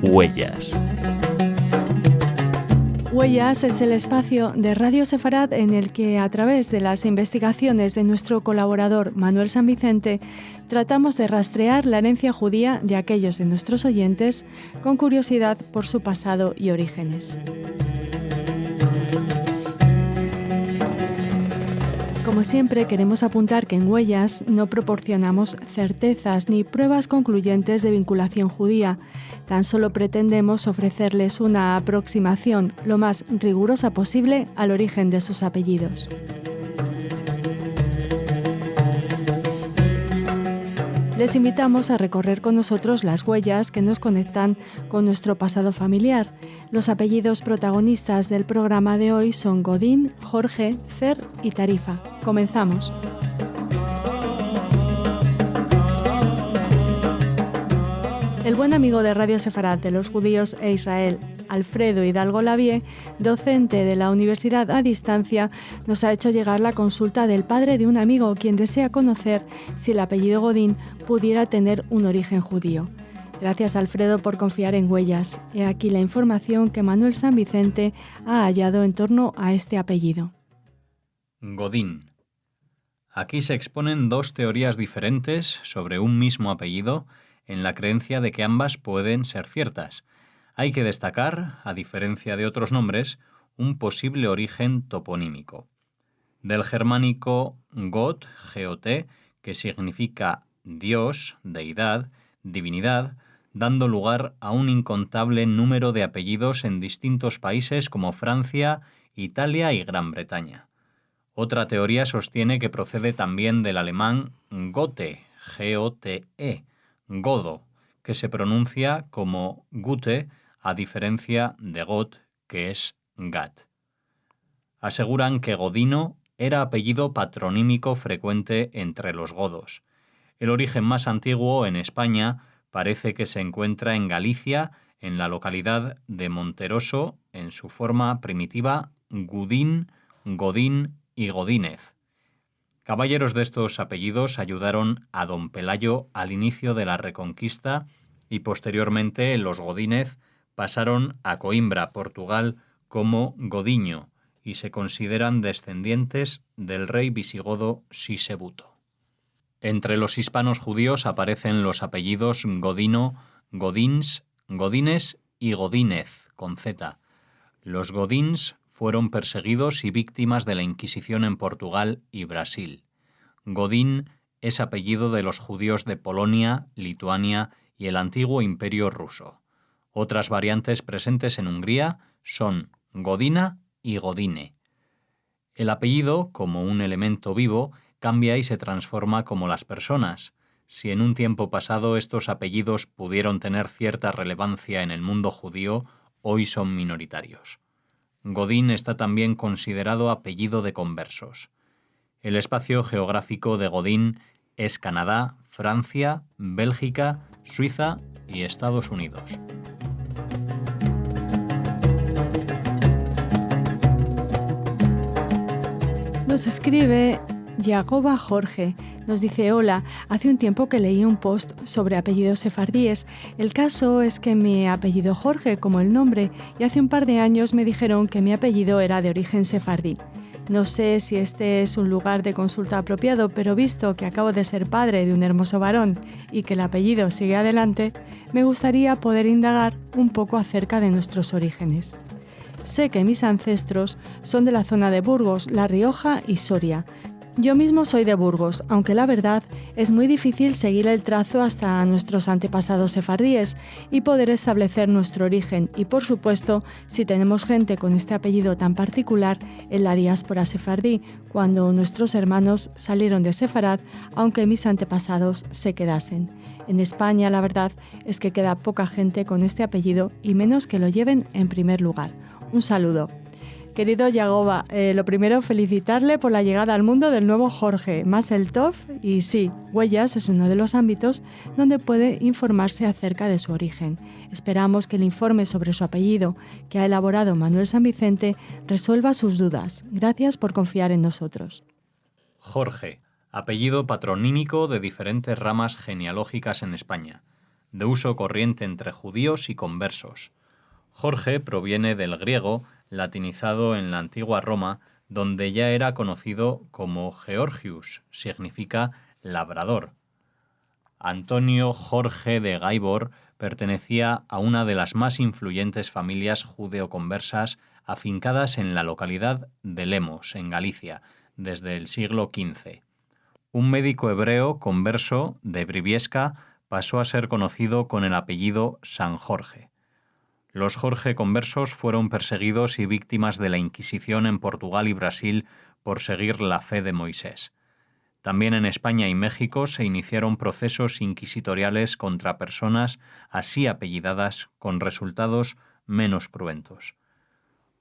Huellas. Huellas es el espacio de Radio Sefarad en el que, a través de las investigaciones de nuestro colaborador Manuel San Vicente, tratamos de rastrear la herencia judía de aquellos de nuestros oyentes con curiosidad por su pasado y orígenes. Como siempre, queremos apuntar que en Huellas no proporcionamos certezas ni pruebas concluyentes de vinculación judía. Tan solo pretendemos ofrecerles una aproximación lo más rigurosa posible al origen de sus apellidos. Les invitamos a recorrer con nosotros las huellas que nos conectan con nuestro pasado familiar. Los apellidos protagonistas del programa de hoy son Godín, Jorge, Cer y Tarifa. Comenzamos. El buen amigo de Radio Sefarad de los judíos e Israel, Alfredo Hidalgo Lavie, docente de la Universidad a Distancia, nos ha hecho llegar la consulta del padre de un amigo quien desea conocer si el apellido Godín pudiera tener un origen judío. Gracias, Alfredo, por confiar en Huellas. He aquí la información que Manuel San Vicente ha hallado en torno a este apellido. Godín. Aquí se exponen dos teorías diferentes sobre un mismo apellido, en la creencia de que ambas pueden ser ciertas. Hay que destacar, a diferencia de otros nombres, un posible origen toponímico. Del germánico God, G-O-T, que significa Dios, deidad, divinidad, dando lugar a un incontable número de apellidos en distintos países como Francia, Italia y Gran Bretaña. Otra teoría sostiene que procede también del alemán Gote, G-O-T-E, Godo, que se pronuncia como Gute, a diferencia de Got, que es Gat. Aseguran que Godino era apellido patronímico frecuente entre los godos. El origen más antiguo en España parece que se encuentra en Galicia, en la localidad de Monteroso, en su forma primitiva Gudín, Godín y Godínez. Caballeros de estos apellidos ayudaron a don Pelayo al inicio de la Reconquista y posteriormente los Godínez pasaron a Coimbra, Portugal, como Godiño y se consideran descendientes del rey visigodo Sisebuto. Entre los hispanos judíos aparecen los apellidos Godino, Godins, Godínez y Godínez, con Z. Los Godins fueron perseguidos y víctimas de la Inquisición en Portugal y Brasil. Godín es apellido de los judíos de Polonia, Lituania y el antiguo Imperio ruso. Otras variantes presentes en Hungría son Godina y Godine. El apellido, como un elemento vivo, cambia y se transforma como las personas. Si en un tiempo pasado estos apellidos pudieron tener cierta relevancia en el mundo judío, hoy son minoritarios. Godín está también considerado apellido de conversos. El espacio geográfico de Godín es Canadá, Francia, Bélgica, Suiza y Estados Unidos. Nos escribe Yagoba Jorge. Nos dice: hola, hace un tiempo que leí un post sobre apellidos sefardíes. El caso es que mi apellido Jorge, como el nombre, y hace un par de años me dijeron que mi apellido era de origen sefardí. No sé si este es un lugar de consulta apropiado, pero visto que acabo de ser padre de un hermoso varón y que el apellido sigue adelante, me gustaría poder indagar un poco acerca de nuestros orígenes. Sé que mis ancestros son de la zona de Burgos, La Rioja y Soria. Yo mismo soy de Burgos, aunque la verdad es muy difícil seguir el trazo hasta nuestros antepasados sefardíes y poder establecer nuestro origen y, por supuesto, si tenemos gente con este apellido tan particular en la diáspora sefardí, cuando nuestros hermanos salieron de Sefarad, aunque mis antepasados se quedasen. En España, la verdad es que queda poca gente con este apellido y menos que lo lleven en primer lugar. Un saludo. Querido Yagoba, lo primero, felicitarle por la llegada al mundo del nuevo Jorge, más el TOF, y sí, Huellas es uno de los ámbitos donde puede informarse acerca de su origen. Esperamos que el informe sobre su apellido que ha elaborado Manuel San Vicente resuelva sus dudas. Gracias por confiar en nosotros. Jorge, apellido patronímico de diferentes ramas genealógicas en España, de uso corriente entre judíos y conversos. Jorge proviene del griego, latinizado en la antigua Roma, donde ya era conocido como Georgius, significa labrador. Antonio Jorge de Gaibor pertenecía a una de las más influyentes familias judeoconversas afincadas en la localidad de Lemos, en Galicia, desde el siglo XV. Un médico hebreo converso de Briviesca pasó a ser conocido con el apellido San Jorge. Los Jorge conversos fueron perseguidos y víctimas de la Inquisición en Portugal y Brasil por seguir la fe de Moisés. También en España y México se iniciaron procesos inquisitoriales contra personas así apellidadas con resultados menos cruentos.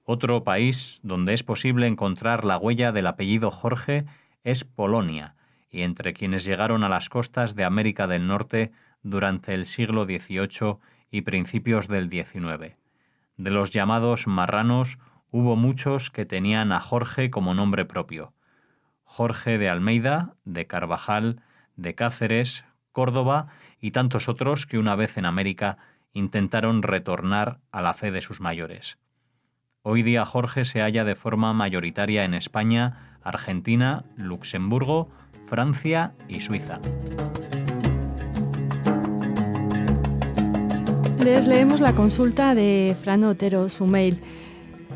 Otro país donde es posible encontrar la huella del apellido Jorge es Polonia, y entre quienes llegaron a las costas de América del Norte durante el siglo XVIII y principios del XIX. De los llamados marranos hubo muchos que tenían a Jorge como nombre propio. Jorge de Almeida, de Carvajal, de Cáceres, Córdoba y tantos otros que una vez en América intentaron retornar a la fe de sus mayores. Hoy día Jorge se halla de forma mayoritaria en España, Argentina, Luxemburgo, Francia y Suiza. Les leemos la consulta de Fran Otero, su mail.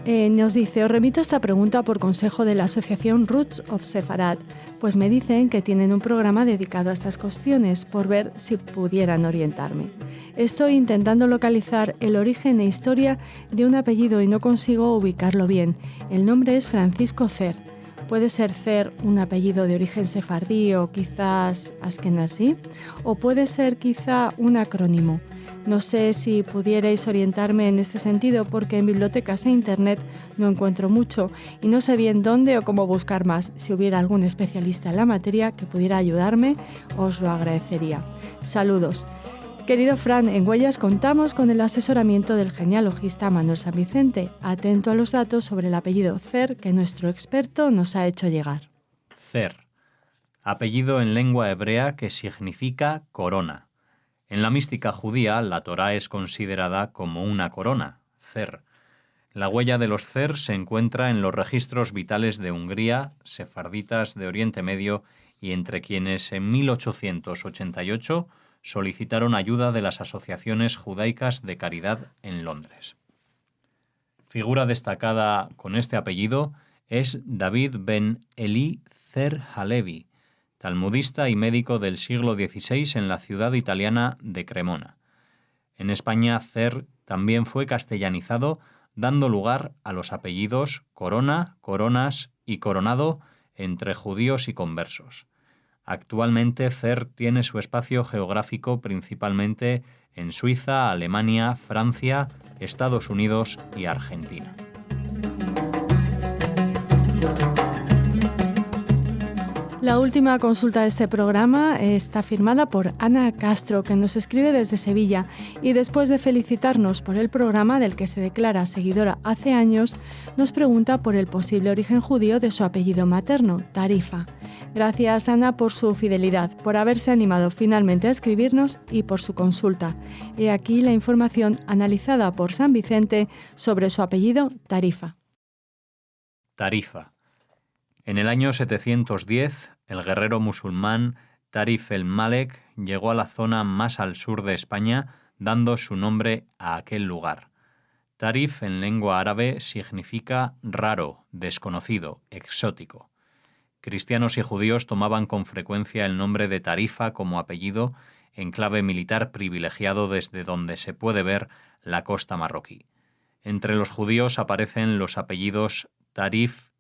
Nos dice, os remito esta pregunta por consejo de la asociación Roots of Sefarad, pues me dicen que tienen un programa dedicado a estas cuestiones, por ver si pudieran orientarme. Estoy intentando localizar el origen e historia de un apellido y no consigo ubicarlo bien. El nombre es Francisco Cer. ¿Puede ser Cer un apellido de origen sefardí o quizás askenazí? ¿O puede ser quizá un acrónimo? No sé si pudierais orientarme en este sentido porque en bibliotecas e internet no encuentro mucho y no sé bien dónde o cómo buscar más. Si hubiera algún especialista en la materia que pudiera ayudarme, os lo agradecería. Saludos. Querido Fran, en Huellas contamos con el asesoramiento del genealogista Manuel San Vicente, atento a los datos sobre el apellido Cer que nuestro experto nos ha hecho llegar. Cer, apellido en lengua hebrea que significa corona. En la mística judía, la Torá es considerada como una corona, Cer. La huella de los Cer se encuentra en los registros vitales de Hungría, sefarditas de Oriente Medio y entre quienes en 1888 solicitaron ayuda de las asociaciones judaicas de caridad en Londres. Figura destacada con este apellido es David ben Eli Cer Halevi, talmudista y médico del siglo XVI en la ciudad italiana de Cremona. En España, Cer también fue castellanizado, dando lugar a los apellidos Corona, Coronas y Coronado entre judíos y conversos. Actualmente, Cer tiene su espacio geográfico principalmente en Suiza, Alemania, Francia, Estados Unidos y Argentina. La última consulta de este programa está firmada por Ana Castro, que nos escribe desde Sevilla y después de felicitarnos por el programa del que se declara seguidora hace años, nos pregunta por el posible origen judío de su apellido materno, Tarifa. Gracias, Ana, por su fidelidad, por haberse animado finalmente a escribirnos y por su consulta. He aquí la información analizada por San Vicente sobre su apellido, Tarifa. Tarifa. En el año 710, el guerrero musulmán Tarif el-Malek llegó a la zona más al sur de España, dando su nombre a aquel lugar. Tarif en lengua árabe significa raro, desconocido, exótico. Cristianos y judíos tomaban con frecuencia el nombre de Tarifa como apellido, enclave militar privilegiado desde donde se puede ver la costa marroquí. Entre los judíos aparecen los apellidos Tarif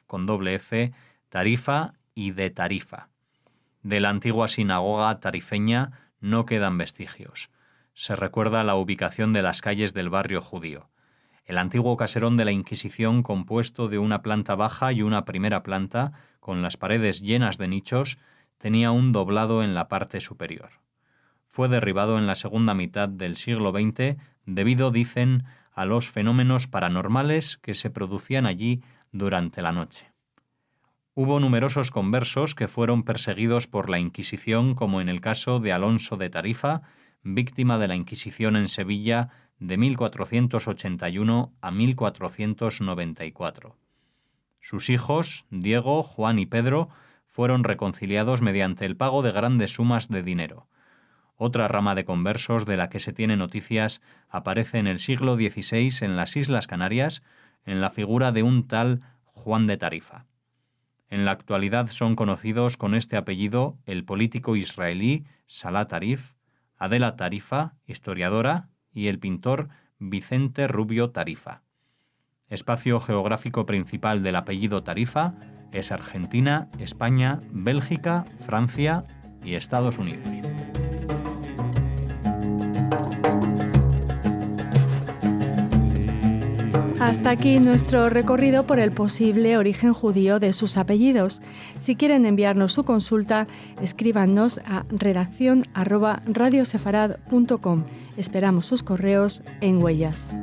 con doble F, Tarifa y de Tarifa. De la antigua sinagoga tarifeña no quedan vestigios. Se recuerda la ubicación de las calles del barrio judío. El antiguo caserón de la Inquisición, compuesto de una planta baja y una primera planta, con las paredes llenas de nichos, tenía un doblado en la parte superior. Fue derribado en la segunda mitad del siglo XX debido, dicen, a los fenómenos paranormales que se producían allí durante la noche. Hubo numerosos conversos que fueron perseguidos por la Inquisición, como en el caso de Alonso de Tarifa, víctima de la Inquisición en Sevilla de 1481 a 1494. Sus hijos, Diego, Juan y Pedro, fueron reconciliados mediante el pago de grandes sumas de dinero. Otra rama de conversos de la que se tiene noticias aparece en el siglo XVI en las Islas Canarias, en la figura de un tal Juan de Tarifa. En la actualidad son conocidos con este apellido el político israelí Salah Tarif, Adela Tarifa, historiadora, y el pintor Vicente Rubio Tarifa. Espacio geográfico principal del apellido Tarifa es Argentina, España, Bélgica, Francia y Estados Unidos. Hasta aquí nuestro recorrido por el posible origen judío de sus apellidos. Si quieren enviarnos su consulta, escríbanos a redacción@radiosefarad.com. Esperamos sus correos en Huellas.